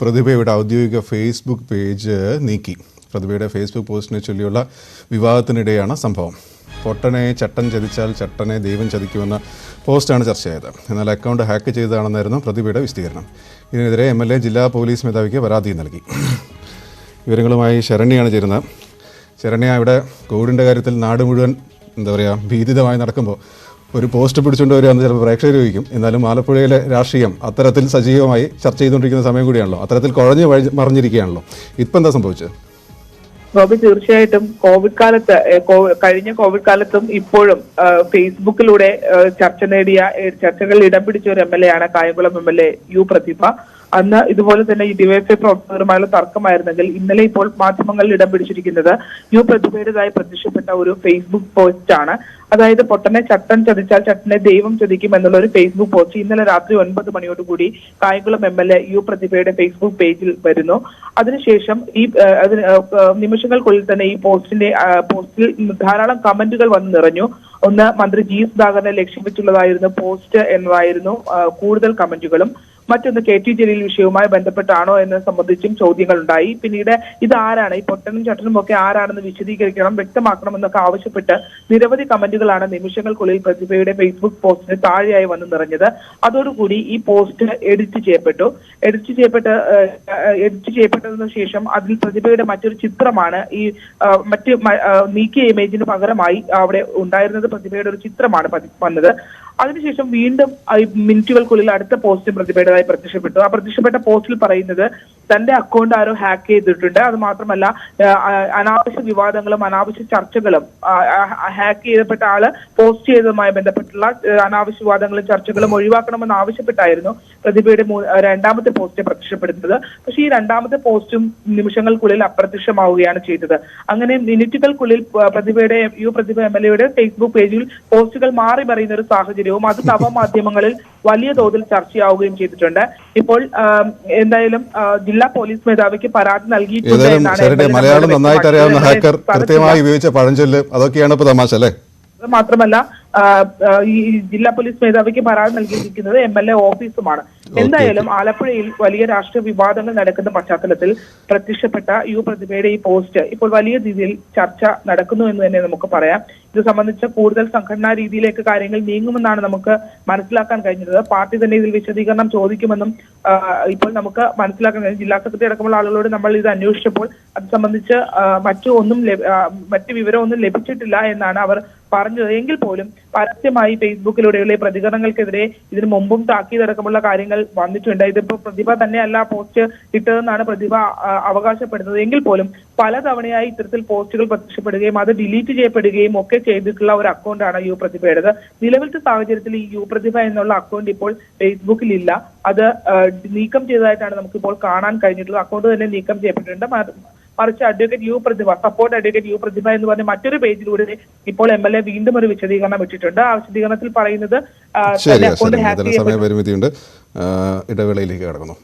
പ്രതിഭയുടെ ഔദ്യോഗിക Facebook page നീക്കി. പ്രതിഭയുടെ Facebook പോസ്റ്റിനെ ചൊല്ലിയുള്ള വിവാദത്തിനിടെയാണ് സംഭവം. പൊട്ടനെ ചട്ടൻ ചതിച്ചാൽ ചട്ടനെ ദൈവം ചതിക്കുമെന്ന പോസ്റ്റാണ് ചർച്ചയായത്. എന്നാൽ അക്കൗണ്ട് ഹാക്ക് ചെയ്തതാണെന്നായിരുന്നു പ്രതിഭയുടെ വിശദീകരണം. ഇതിനെതിരെ MLA ജില്ലാ പോലീസ് മേധാവിക്ക് പരാതി നൽകി. വിവരങ്ങളുമായി ശരണ്യാണ് ചേരുന്നത്. ശരണ്യ, ഇവിടെ കോവിഡിൻ്റെ കാര്യത്തിൽ നാട് മുഴുവൻ ഭീതിതമായി നടക്കുമ്പോൾ ഒരു പോസ്റ്റ് പിടിച്ചുകൊണ്ട് വരികയെന്ന് ചിലപ്പോൾ പ്രേക്ഷകർ ചോദിക്കും. എന്നാലും ആലപ്പുഴയിലെ രാഷ്ട്രീയം അത്തരത്തിൽ സജീവമായി ചർച്ച ചെയ്തുകൊണ്ടിരിക്കുന്ന സമയം കൂടിയാണല്ലോ, അത്തരത്തിൽ കുഴഞ്ഞു മറിഞ്ഞിരിക്കുകയാണല്ലോ. ഇപ്പം എന്താ സംഭവിച്ചത്? ഗോപി, തീർച്ചയായിട്ടും കഴിഞ്ഞ കോവിഡ് കാലത്തും ഇപ്പോഴും ഫേസ്ബുക്കിലൂടെ ചർച്ചകളിൽ ഇടം പിടിച്ച ഒരു MLA ആണ് കായംകുളം MLA യു പ്രതിഭ. അന്ന് ഇതുപോലെ തന്നെ ഈ ഡിവൈഎഫ്ഐ പ്രവർത്തകരുമായുള്ള തർക്കമായിരുന്നെങ്കിൽ ഇന്നലെ ഇപ്പോൾ മാധ്യമങ്ങളിൽ ഇടം പിടിച്ചിരിക്കുന്നത് യു പ്രതിഭയുടേതായി പ്രത്യക്ഷപ്പെട്ട ഒരു ഫേസ്ബുക്ക് പോസ്റ്റ് ആണ്. അതായത് പൊട്ടനെ ചട്ടൻ ചതിച്ചാൽ ചട്ടനെ ദൈവം ചതിക്കും എന്നുള്ള ഒരു ഫേസ്ബുക്ക് പോസ്റ്റ് ഇന്നലെ രാത്രി 9 മണിയോടുകൂടി കായംകുളം MLA യു പ്രതിഭയുടെ ഫേസ്ബുക്ക് പേജിൽ വരുന്നു. അതിനുശേഷം നിമിഷങ്ങൾക്കുള്ളിൽ തന്നെ ഈ പോസ്റ്റിൽ ധാരാളം കമന്റുകൾ വന്ന് നിറഞ്ഞു. ഒന്ന്, മന്ത്രി G സുധാകരനെ ലക്ഷ്യം വെച്ചുള്ളതായിരുന്നു പോസ്റ്റ് എന്നതായിരുന്നു കൂടുതൽ കമന്റുകളും. മറ്റൊന്ന്, KT ജലീൽ വിഷയവുമായി ബന്ധപ്പെട്ടാണോ എന്ന് സംബന്ധിച്ചും ചോദ്യങ്ങൾ ഉണ്ടായി. പിന്നീട് ഇതാരാണ്, ഈ പൊട്ടനും ചട്ടനും ഒക്കെ ആരാണെന്ന് വിശദീകരിക്കണം, വ്യക്തമാക്കണമെന്നൊക്കെ ആവശ്യപ്പെട്ട് നിരവധി കമന്റുകളാണ് നിമിഷങ്ങൾക്കുള്ളിൽ പ്രതിഭയുടെ ഫേസ്ബുക്ക് പോസ്റ്റിന് താഴെയായി വന്ന് നിറഞ്ഞത്. അതോടുകൂടി ഈ പോസ്റ്റ് എഡിറ്റ് ചെയ്യപ്പെട്ടതിനു ശേഷം അതിൽ പ്രതിഭയുടെ മറ്റൊരു ചിത്രമാണ് നീക്കിയ ഇമേജിന് പകരമായി അവിടെ ഉണ്ടായിരുന്നത് പ്രതിഭയുടെ ഒരു ചിത്രമാണ് വന്നത്. അതിനുശേഷം വീണ്ടും മിനിറ്റുകൾക്കുള്ളിൽ അടുത്ത പോസ്റ്റ് പ്രതിഭയുടേതായി പ്രത്യക്ഷപ്പെട്ടു. ആ പ്രത്യക്ഷപ്പെട്ട പോസ്റ്റിൽ പറയുന്നത് തന്റെ അക്കൗണ്ട് ആരോ ഹാക്ക് ചെയ്തിട്ടുണ്ട്, അത് മാത്രമല്ല അനാവശ്യ വിവാദങ്ങളും അനാവശ്യ ചർച്ചകളും ഹാക്ക് ചെയ്യപ്പെട്ട ആള് പോസ്റ്റ് ചെയ്തതുമായി ബന്ധപ്പെട്ടുള്ള അനാവശ്യ വിവാദങ്ങളും ചർച്ചകളും ഒഴിവാക്കണമെന്ന് ആവശ്യപ്പെട്ടായിരുന്നു പ്രതിഭയുടെ രണ്ടാമത്തെ പോസ്റ്റ് പ്രത്യക്ഷപ്പെടുന്നത്. പക്ഷേ ഈ രണ്ടാമത്തെ പോസ്റ്റും നിമിഷങ്ങൾക്കുള്ളിൽ അപ്രത്യക്ഷമാവുകയാണ് ചെയ്തത്. അങ്ങനെ മിനിറ്റുകൾക്കുള്ളിൽ പ്രതിഭയുടെ യു പ്രതിഭ MLAയുടെ ഫേസ്ബുക്ക് പേജിൽ പോസ്റ്റുകൾ മാറി മറിയുന്ന ഒരു സാഹചര്യവും അത് നവമാധ്യമങ്ങളിൽ വലിയ തോതിൽ ചർച്ചയാവുകയും ചെയ്തിട്ടുണ്ട്. ഇപ്പോൾ എന്തായാലും ജില്ലാ പോലീസ് മേധാവിക്ക് പരാതി നൽകിയിട്ടുണ്ട് എന്നാണ്. മലയാളം നന്നായിട്ട് അറിയാവുന്ന ഹാക്കർ കൃത്യമായി ഉപയോഗിച്ച പഴഞ്ചൊല്ല് അതൊക്കെയാണ് ഇപ്പൊ തമാശ അല്ലേ? മാത്രമല്ല ഈ ജില്ലാ പോലീസ് മേധാവിക്ക് പരാതി നൽകിയിരിക്കുന്നത് MLA ഓഫീസുമാണ്. എന്തായാലും ആലപ്പുഴയിൽ വലിയ രാഷ്ട്രീയ വിവാദങ്ങൾ നടക്കുന്ന പശ്ചാത്തലത്തിൽ പ്രത്യക്ഷപ്പെട്ട യു പ്രതിഭയുടെ ഈ പോസ്റ്റ് ഇപ്പോൾ വലിയ രീതിയിൽ ചർച്ച നടക്കുന്നു എന്ന് തന്നെ നമുക്ക് പറയാം. ഇത് സംബന്ധിച്ച് കൂടുതൽ സംഘടനാ രീതിയിലേക്ക് കാര്യങ്ങൾ നീങ്ങുമെന്നാണ് നമുക്ക് മനസ്സിലാക്കാൻ കഴിഞ്ഞത്. പാർട്ടി തന്നെ ഇതിൽ വിശദീകരണം ചോദിക്കുമെന്നും ഇപ്പോൾ നമുക്ക് മനസ്സിലാക്കാൻ കഴിഞ്ഞു. ജില്ലാ സെക്രട്ടറി അടക്കമുള്ള ആളുകളോട് നമ്മൾ ഇത് അന്വേഷിച്ചപ്പോൾ അത് സംബന്ധിച്ച് മറ്റു വിവരമൊന്നും ലഭിച്ചിട്ടില്ല എന്നാണ് അവർ പറഞ്ഞത്. എങ്കിൽ പോലും പരസ്യമായി ഫേസ്ബുക്കിലൂടെയുള്ള പ്രതികരണങ്ങൾക്കെതിരെ ഇതിനു മുമ്പും താക്കീതടക്കമുള്ള കാര്യങ്ങൾ വന്നിട്ടുണ്ട്. ഇതിപ്പോ പ്രതിഭ തന്നെയല്ല പോസ്റ്റ് ഇട്ടതെന്നാണ് പ്രതിഭ അവകാശപ്പെടുന്നത്. എങ്കിൽ പോലും പലതവണയായി ഇത്തരത്തിൽ പോസ്റ്റുകൾ പ്രത്യക്ഷപ്പെടുകയും അത് ഡിലീറ്റ് ചെയ്യപ്പെടുകയും ഒക്കെ ചെയ്തിട്ടുള്ള ഒരു അക്കൗണ്ടാണ് യു പ്രതിഭയുടേത്. നിലവിലത്തെ സാഹചര്യത്തിൽ ഈ യു പ്രതിഭ എന്നുള്ള അക്കൗണ്ട് ഇപ്പോൾ ഫേസ്ബുക്കിൽ ഇല്ല. അത് നീക്കം ചെയ്തതായിട്ടാണ് നമുക്കിപ്പോൾ കാണാൻ കഴിഞ്ഞിട്ടുള്ളത്. അക്കൗണ്ട് തന്നെ നീക്കം ചെയ്യപ്പെട്ടിട്ടുണ്ട്. മറിച്ച് അഡ്വക്കേറ്റ് യു പ്രതിഭ, സപ്പോർട്ട് അഡ്വക്കേറ്റ് യു പ്രതിഭ എന്ന് പറഞ്ഞ മറ്റൊരു പേജിലൂടെ ഇപ്പോൾ MLA വീണ്ടും ഒരു വിശദീകരണം ഇട്ടിട്ടുണ്ട്. ആ വിശദീകരണത്തിൽ പറയുന്നത് സമയപരിമിതിയുണ്ട്, ഇടവേളയിലേക്ക് കടക്കുന്നു.